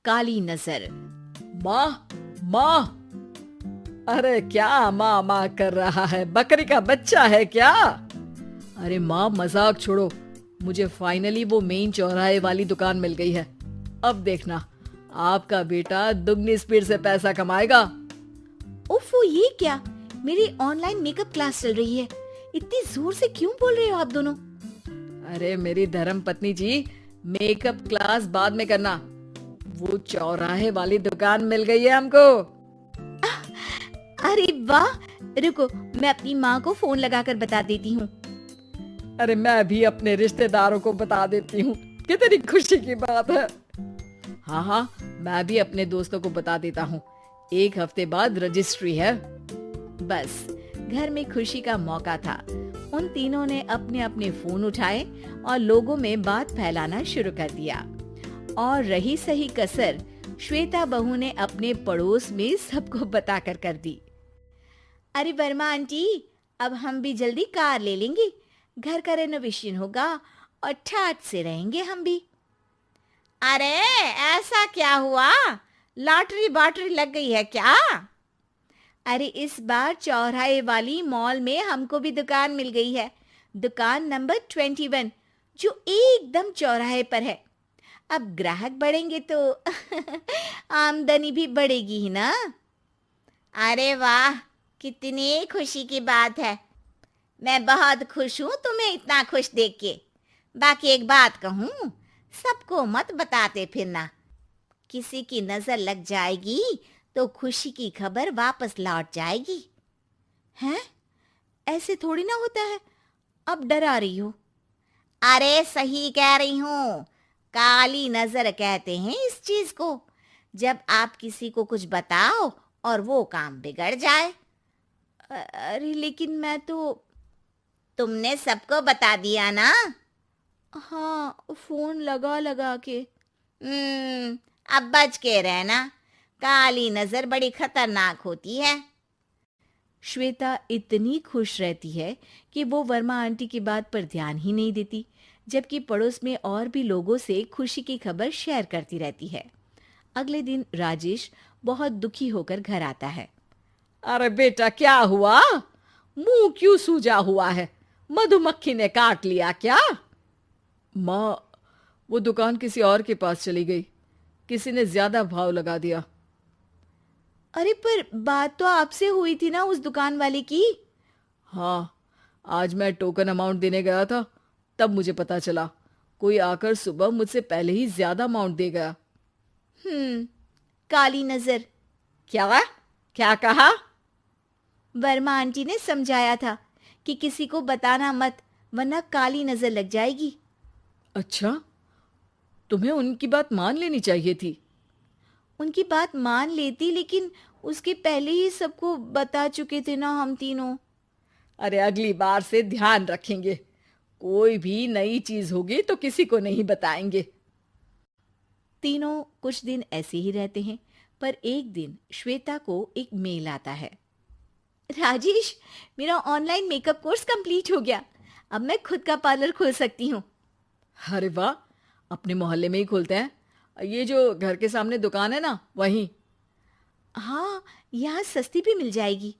काली नजर। माँ, माँ, अरे क्या माँ माँ कर रहा है? बकरी का बच्चा है क्या? अरे माँ, मजाक छोड़ो। मुझे फाइनली वो मेन चौराहे वाली दुकान मिल गई है। अब देखना, आपका बेटा दुगनी स्पीड से पैसा कमाएगा। उफ़ो, ये क्या? मेरी ऑनलाइन मेकअप क्लास चल रही है। इतनी जोर से क्यों बोल रहे हो आप दोनों? अरे मेरी धर्म पत्नी जी, मेकअप क्लास बाद में करना। वो चौराहे वाली दुकान मिल गई है हमको। अरे वाह! रुको, मैं अपनी माँ को फोन लगाकर बता देती हूँ। अरे मैं भी अपने रिश्तेदारों को बता देती हूँ। कितनी खुशी की बात है। हाँ हाँ, मैं भी अपने दोस्तों को बता देता हूँ। 1 हफ्ते बाद रजिस्ट्री है। बस घर में खुशी का मौका था। उन तीनों ने अपने अपने फोन उठाए और लोगों में बात फैलाना शुरू कर दिया। और रही सही कसर श्वेता बहू ने अपने पड़ोस में सबको बताकर कर दी। अरे वर्मा आंटी, अब हम भी जल्दी कार ले लेंगे। घर का रेनोवेशन होगा और ठाट से रहेंगे हम भी। अरे ऐसा क्या हुआ? लॉटरी बाटरी लग गई है क्या? अरे इस बार चौराहे वाली मॉल में हमको भी दुकान मिल गई है। दुकान नंबर 21, जो एकदम चौराहे पर है। अब ग्राहक बढ़ेंगे तो आमदनी भी बढ़ेगी ही ना। अरे वाह, कितनी खुशी की बात है। मैं बहुत खुश हूँ तुम्हें इतना खुश देख के। बाकी एक बात कहूँ, सबको मत बताते फिरना। किसी की नजर लग जाएगी तो खुशी की खबर वापस लौट जाएगी। हैं? ऐसे थोड़ी ना होता है। अब डरा रही हो। अरे सही कह रही हूँ। काली नजर कहते हैं इस चीज को, जब आप किसी को कुछ बताओ और वो काम बिगड़ जाए। अरे लेकिन मैं तो। तुमने सबको बता दिया ना? हाँ, फोन लगा लगा के। अब बच के रहना। काली नजर बड़ी खतरनाक होती है। श्वेता इतनी खुश रहती है कि वो वर्मा आंटी की बात पर ध्यान ही नहीं देती, जबकि पड़ोस में और भी लोगों से खुशी की खबर शेयर करती रहती है। अगले दिन राजेश बहुत दुखी होकर घर आता है। अरे बेटा, क्या हुआ? मुंह क्यों सूजा हुआ है? मधुमक्खी ने काट लिया क्या? माँ, वो दुकान किसी और के पास चली गई। किसी ने ज्यादा भाव लगा दिया। अरे पर बात तो आपसे हुई थी ना उस दुकान वाले की। हाँ, आज मैं टोकन अमाउंट देने गया था, तब मुझे पता चला। कोई आकर सुबह मुझसे पहले ही ज्यादा अमाउंट दे गया। काली नजर। क्या? क्या कहा? वर्मा आंटी ने समझाया था कि किसी को बताना मत, वरना काली नजर लग जाएगी। अच्छा, तुम्हें उनकी बात मान लेनी चाहिए थी। उनकी बात मान लेती, लेकिन उसके पहले ही सबको बता चुके थे ना हम तीनों। अरे अगली बार से ध्यान रखेंगे। कोई भी नई चीज होगी तो किसी को नहीं बताएंगे। तीनों कुछ दिन ऐसे ही रहते हैं, पर एक दिन श्वेता को एक मेल आता है। राजेश, मेरा ऑनलाइन मेकअप कोर्स कंप्लीट हो गया। अब मैं खुद का पार्लर खोल सकती हूँ। अरे वाह, अपने मोहल्ले में ही खोलते हैं। ये जो घर के सामने दुकान है ना, वहीं। हाँ, यहाँ सस्ती भी मिल जाएगी।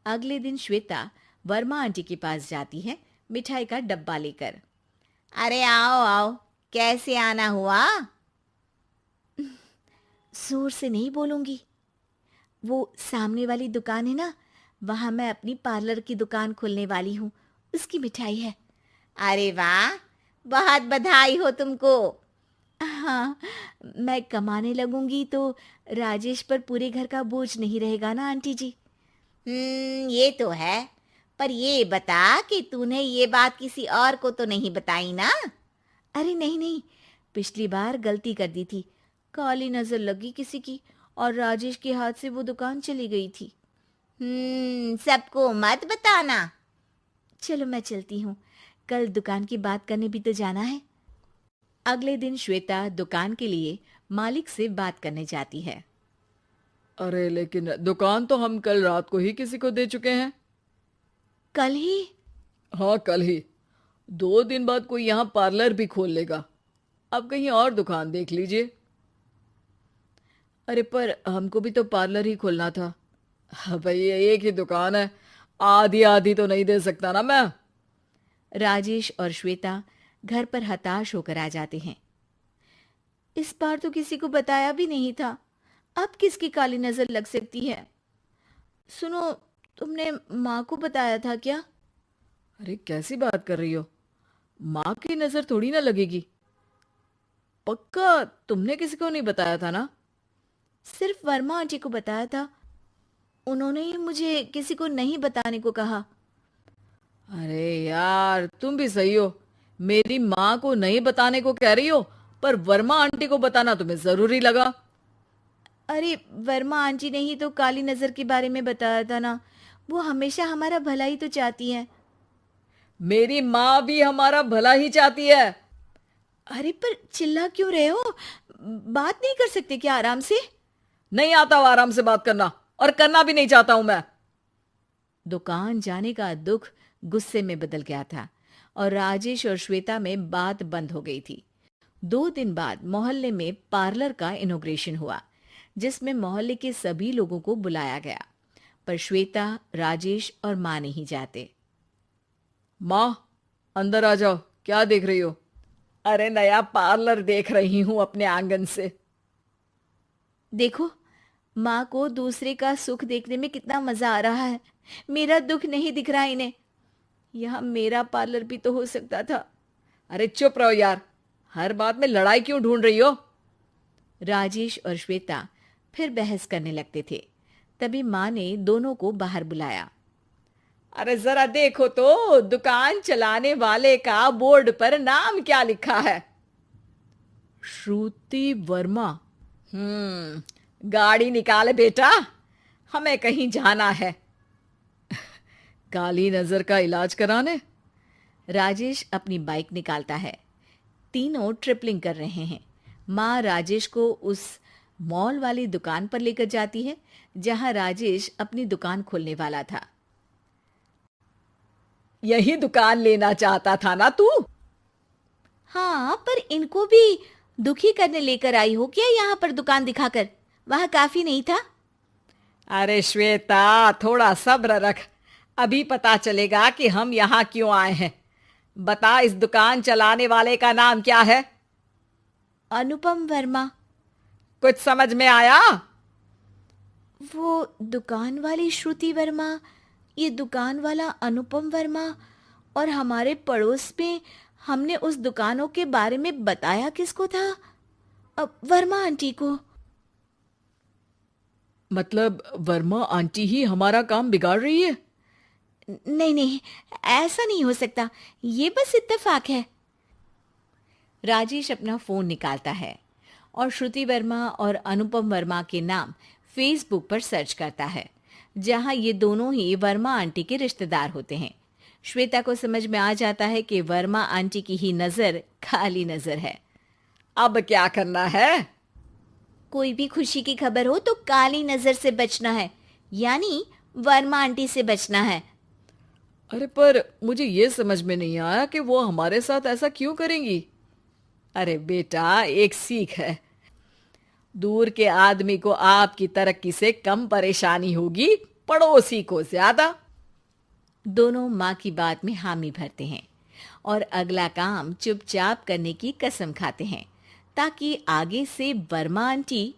अगले दिन श्वेता वर्मा आंटी के पास जाती है, मिठाई का डब्बा लेकर। अरे आओ आओ, कैसे आना हुआ? जोर से नहीं बोलूंगी। वो सामने वाली दुकान है ना, वहां मैं अपनी पार्लर की दुकान खोलने वाली हूँ। उसकी मिठाई है। अरे वाह, बहुत बधाई हो तुमको। हाँ, मैं कमाने लगूंगी तो राजेश पर पूरे घर का बोझ नहीं रहेगा ना आंटी जी। ये तो है। पर ये बता कि तूने ये बात किसी और को तो नहीं बताई ना? अरे नहीं नहीं, पिछली बार गलती कर दी थी। काली नजर लगी किसी की और राजेश के हाथ से वो दुकान चली गई थी। सबको मत बताना। चलो मैं चलती हूँ, कल दुकान की बात करने भी तो जाना है। अगले दिन श्वेता दुकान के लिए मालिक से बात करने जाती है। अरे लेकिन दुकान तो हम कल रात को ही किसी को दे चुके हैं। कल ही? हाँ, कल ही। 2 दिन बाद कोई यहाँ पार्लर भी खोल लेगा। अब कहीं और दुकान देख लीजिए। अरे पर हमको भी तो पार्लर ही खोलना था। हाँ भाई, एक ही दुकान है, आधी आधी तो नहीं दे सकता ना मैं। राजेश और श्वेता घर पर हताश होकर आ जाते हैं। इस बार तो किसी को बताया भी नहीं था, अब किसकी काली नजर लग सकती है? सुनो, तुमने माँ को बताया था क्या? अरे कैसी बात कर रही हो, माँ की नजर थोड़ी ना लगेगी। पक्का तुमने किसी को नहीं बताया था ना? सिर्फ वर्मा आंटी को बताया था, उन्होंने ही मुझे किसी को नहीं बताने को कहा। अरे यार, तुम भी सही हो, मेरी माँ को नहीं बताने को कह रही हो, पर वर्मा आंटी को बताना तुम्हें जरूरी लगा। अरे वर्मा आंटी ने ही तो काली नजर के बारे में बताया था ना, वो हमेशा हमारा भला ही तो चाहती है। मेरी माँ भी हमारा भला ही चाहती है। अरे पर चिल्ला क्यों रहे हो? बात नहीं कर सकते क्या आराम से? नहीं आता वो आराम से बात करना, और करना भी नहीं चाहता हूं मैं। दुकान जाने का दुख गुस्से में बदल गया था और राजेश और श्वेता में बात बंद हो गई थी। 2 दिन बाद मोहल्ले में पार्लर का इनॉग्रेशन हुआ, जिसमें मोहल्ले के सभी लोगों को बुलाया गया, पर श्वेता, राजेश और माँ नहीं जाते। माँ, अंदर आ जाओ, क्या देख रही हो? अरे नया पार्लर देख रही हूं अपने आंगन से। देखो, माँ को दूसरे का सुख देखने में कितना मजा आ रहा है, मेरा दुख नहीं दिख रहा इन्हें। यहाँ मेरा पार्लर भी तो हो सकता था। अरे चुप रहो यार, हर बात में लड़ाई क्यों ढूंढ रही हो? राजेश और श्वेता फिर बहस करने लगते थे। तभी माँ ने दोनों को बाहर बुलाया। अरे जरा देखो तो, दुकान चलाने वाले का बोर्ड पर नाम क्या लिखा है? श्रुति वर्मा। गाड़ी निकाले बेटा, हमें कहीं जाना है। काली नजर का इलाज कराने? राजेश अपनी बाइक निकालता है। तीनों ट्रिपलिंग कर रहे हैं। माँ राजेश को उस मॉल वाली दुकान पर लेकर जाती है जहां राजेश अपनी दुकान खोलने वाला था। यही दुकान लेना चाहता था ना तू? हाँ, पर इनको भी दुखी करने लेकर आई हो क्या यहाँ पर दुकान दिखाकर? वहां काफी नहीं था? अरे श्वेता, थोड़ा सब्र रख, अभी पता चलेगा कि हम यहाँ क्यों आए हैं। बता, इस दुकान चलाने वाले का नाम क्या है? अनुपम वर्मा। कुछ समझ में आया? वो दुकान वाली श्रुति वर्मा, ये दुकान वाला अनुपम वर्मा, और हमारे पड़ोस में हमने उस दुकानों के बारे में बताया किसको था? अब वर्मा आंटी को। मतलब वर्मा आंटी ही हमारा काम बिगाड़ रही है? नहीं नहीं, ऐसा नहीं हो सकता, ये बस इत्तेफाक है। राजेश अपना फोन निकालता है और श्रुति वर्मा और अनुपम वर्मा के नाम फेसबुक पर सर्च करता है, जहां ये दोनों ही वर्मा आंटी के रिश्तेदार होते हैं। श्वेता को समझ में आ जाता है कि वर्मा आंटी की ही नजर काली नजर है। अब क्या करना है? कोई भी खुशी की खबर हो तो काली नजर से बचना है, यानी वर्मा आंटी से बचना है। अरे पर मुझे ये समझ में नहीं आया कि वो हमारे साथ ऐसा क्यों करेंगी। अरे बेटा, एक सीख है, दूर के आदमी को आपकी तरक्की से कम परेशानी होगी, पड़ोसी को ज्यादा। दोनों माँ की बात में हामी भरते हैं और अगला काम चुपचाप करने की कसम खाते हैं, ताकि आगे से वर्मा आंटी